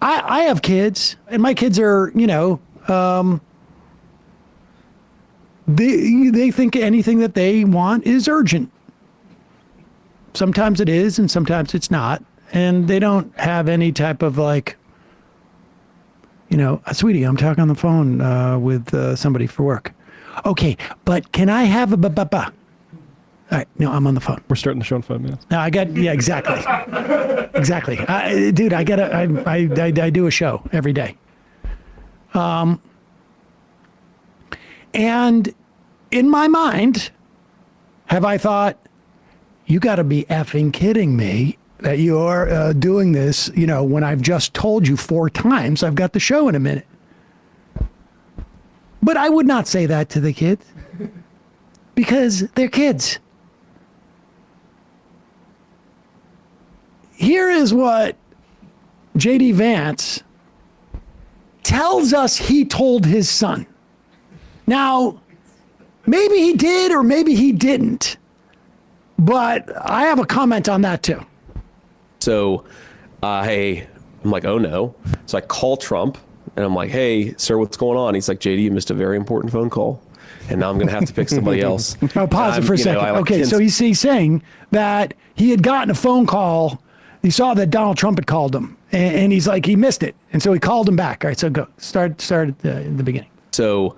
I have kids, and my kids are, they think anything that they want is urgent. Sometimes it is, and sometimes it's not. And they don't have any type of like, sweetie, I'm talking on the phone with somebody for work. Okay, but can I have a ba-ba-ba? All right, no, I'm on the phone. We're starting the show in 5 minutes. No, exactly. Exactly. Dude, I do a show every day. And in my mind, have I thought, you got to be effing kidding me that you're doing this, when I've just told you 4 times I've got the show in a minute. But I would not say that to the kids because they're kids. Here is what J.D. Vance tells us he told his son. Now, maybe he did or maybe he didn't, but I have a comment on that too. So I'm like, oh no. So I call Trump and I'm like, hey, sir, what's going on? He's like, JD, you missed a very important phone call. And now I'm going to have to pick somebody else. Oh, pause it for a second. Okay, so he's saying that he had gotten a phone call. He saw that Donald Trump had called him, and he's like, he missed it. And so he called him back. All right, so go. Start at the beginning. So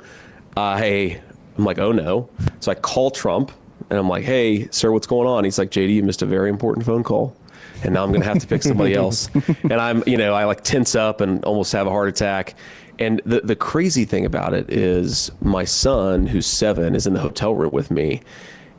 I'm like, oh no. So I call Trump, and I'm like, hey, sir, what's going on? He's like, JD, you missed a very important phone call. And now I'm going to have to pick somebody else. And I like tense up and almost have a heart attack. And the crazy thing about it is my son, who's 7, is in the hotel room with me.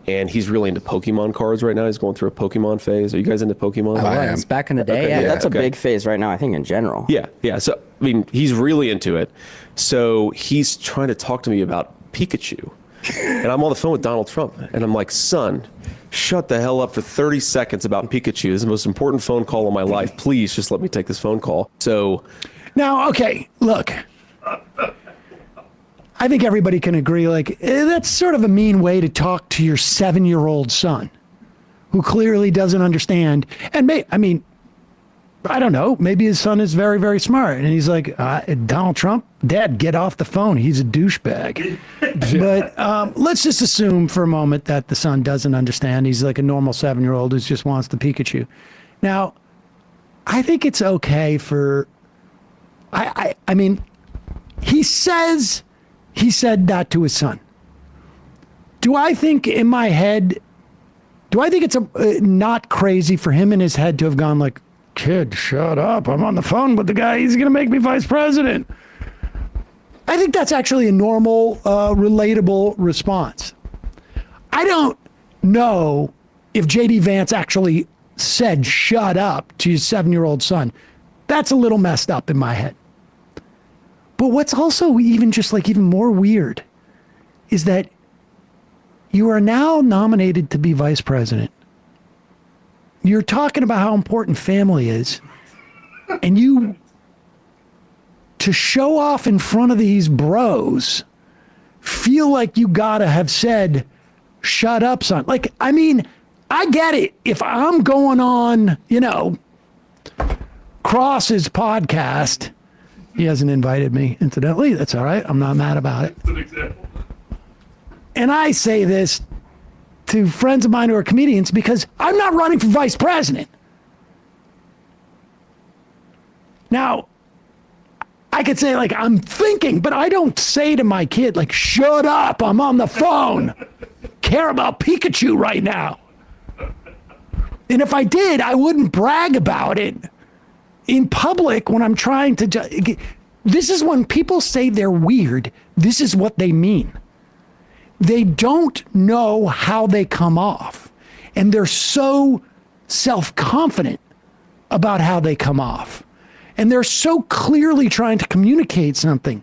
And he's really into Pokemon cards right now. He's going through a Pokemon phase. Are you guys into Pokemon? I am. Back in the day, Okay, that's a big phase right now, I think, in general. Yeah. So, he's really into it. So he's trying to talk to me about Pikachu. And I'm on the phone with Donald Trump. And I'm like, son, shut the hell up for 30 seconds about Pikachu. This is the most important phone call of my life. Please just let me take this phone call. So now, okay, look. I think everybody can agree, that's sort of a mean way to talk to your 7-year-old son who clearly doesn't understand. And I don't know, maybe his son is very, very smart. And he's like, Donald Trump, Dad, get off the phone. He's a douchebag. But let's just assume for a moment that the son doesn't understand. He's like a normal 7-year-old who just wants the Pikachu. Now, I think it's okay for, he said that to his son. Do I think in my head, it's not crazy for him in his head to have gone like, kid, shut up. I'm on the phone with the guy. He's going to make me vice president. I think that's actually a normal, relatable response. I don't know if J.D. Vance actually said shut up to his 7-year-old son. That's a little messed up in my head. But what's also even more weird is that you are now nominated to be vice president. You're talking about how important family is. And to show off in front of these bros, feel like you gotta have said, shut up, son. I get it. If I'm going on, Cross's podcast, he hasn't invited me, incidentally. That's all right. I'm not mad about it. That's an example. And I say this to friends of mine who are comedians because I'm not running for vice president. Now, I could say, I'm thinking, but I don't say to my kid, shut up, I'm on the phone. Care about Pikachu right now. And if I did, I wouldn't brag about it in public when I'm trying to. This is when people say they're weird. This is what they mean. They don't know how they come off. And they're so self-confident about how they come off. And they're so clearly trying to communicate something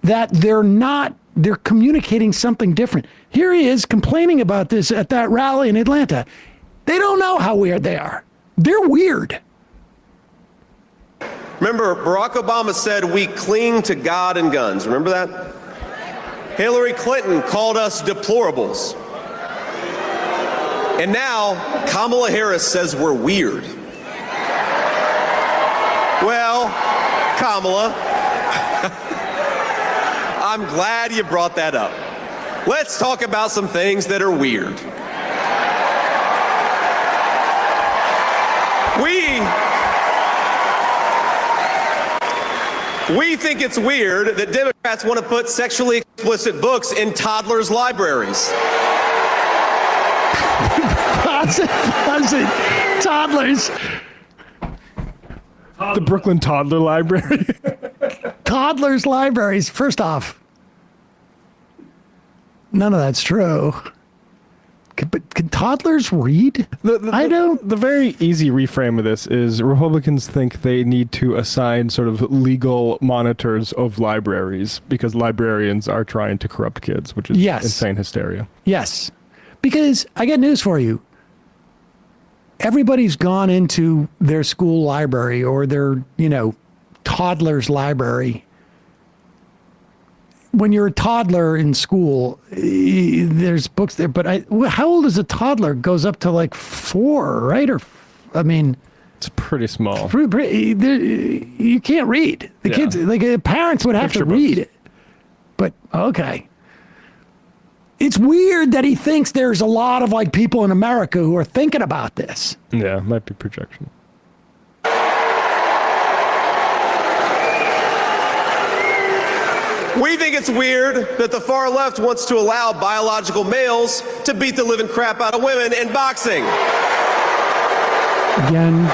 that they're communicating something different. Here he is complaining about this at that rally in Atlanta. They don't know how weird they are. They're weird. Remember, Barack Obama said we cling to God and guns. Remember that? Hillary Clinton called us deplorables. And now Kamala Harris says we're weird. Well, Kamala, I'm glad you brought that up. Let's talk about some things that are weird. We think it's weird that Democrats want to put sexually explicit books in toddlers' libraries. Pause it. Toddlers. The Brooklyn Toddler Library. Toddlers' libraries. First off, none of that's true. But can toddlers read? I don't. The very easy reframe of this is Republicans think they need to assign sort of legal monitors of libraries because librarians are trying to corrupt kids, which is insane hysteria. Yes. Because I got news for you. Everybody's gone into their school library or their, toddler's library. When you're a toddler in school, there's books there. But how old is a toddler? Goes up to like 4, right? It's pretty small. You can't read. The kids, parents would have to read it. But okay. It's weird that he thinks there's a lot of people in America who are thinking about this. Yeah, might be projection. We think it's weird that the far left wants to allow biological males to beat the living crap out of women in boxing. Again,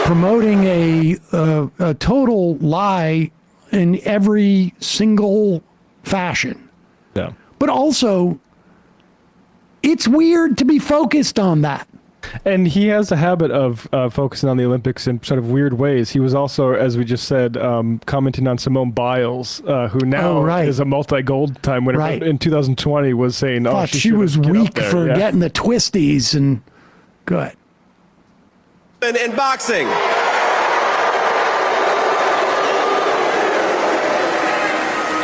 promoting a total lie in every single fashion. Yeah. But also, it's weird to be focused on that. And he has a habit of focusing on the Olympics in sort of weird ways. He was also, as we just said, commenting on Simone Biles, who now is a multi-gold time winner. Right. In 2020 was saying, she was weak for getting the twisties and good. In boxing.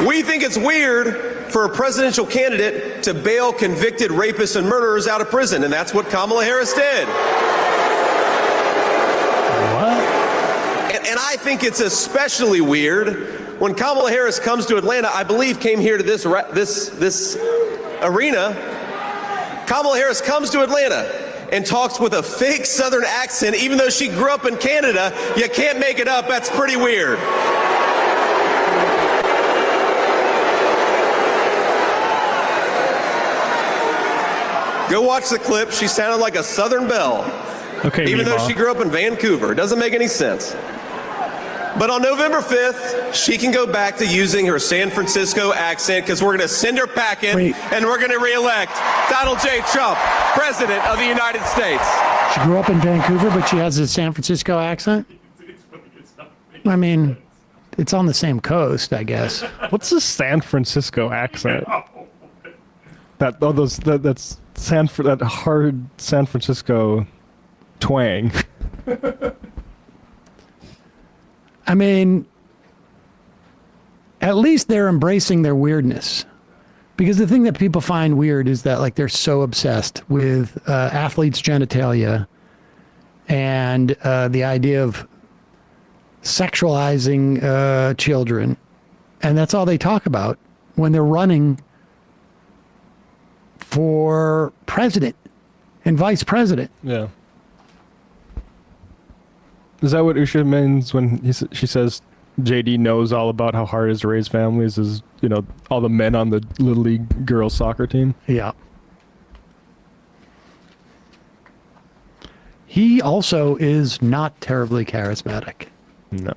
We think it's weird for a presidential candidate to bail convicted rapists and murderers out of prison, and that's what Kamala Harris did. What? And I think it's especially weird when Kamala Harris comes to Atlanta. I believe came here to this arena. Kamala Harris comes to Atlanta and talks with a fake Southern accent, even though she grew up in Canada. You can't make it up. That's pretty weird. Go watch the clip. She sounded like a Southern belle. Okay, even though she grew up in Vancouver. It doesn't make any sense. But on November 5th, she can go back to using her San Francisco accent because we're going to send her packing and we're going to reelect Donald J. Trump, President of the United States. She grew up in Vancouver, but she has a San Francisco accent? I mean, it's on the same coast, I guess. What's the San Francisco accent? That's that hard San Francisco twang. I mean, at least they're embracing their weirdness. Because the thing that people find weird is that they're so obsessed with athletes' genitalia and the idea of sexualizing children. And that's all they talk about when they're running for president and vice president. Yeah. Is that what Usha means when she says JD knows all about how hard it is to raise families? Is all the men on the Little League girls soccer team? Yeah. He also is not terribly charismatic. No.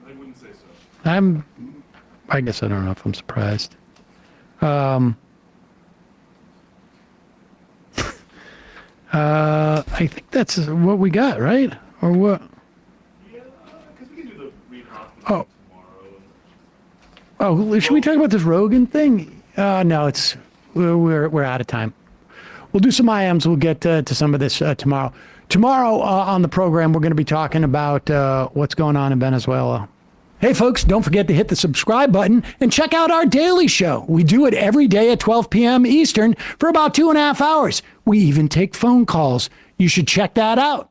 I wouldn't say so. I guess I don't know if I'm surprised. I think that's what we got, right? Or what? Yeah, because we can do the Reed Hoffman Oh. tomorrow. Oh, should we talk about this Rogan thing? No, we're out of time. We'll do some IMs. We'll get to some of this tomorrow. Tomorrow on the program, we're going to be talking about what's going on in Venezuela. Hey, folks, don't forget to hit the subscribe button and check out our daily show. We do it every day at 12 p.m. Eastern for about 2.5 hours. We even take phone calls. You should check that out.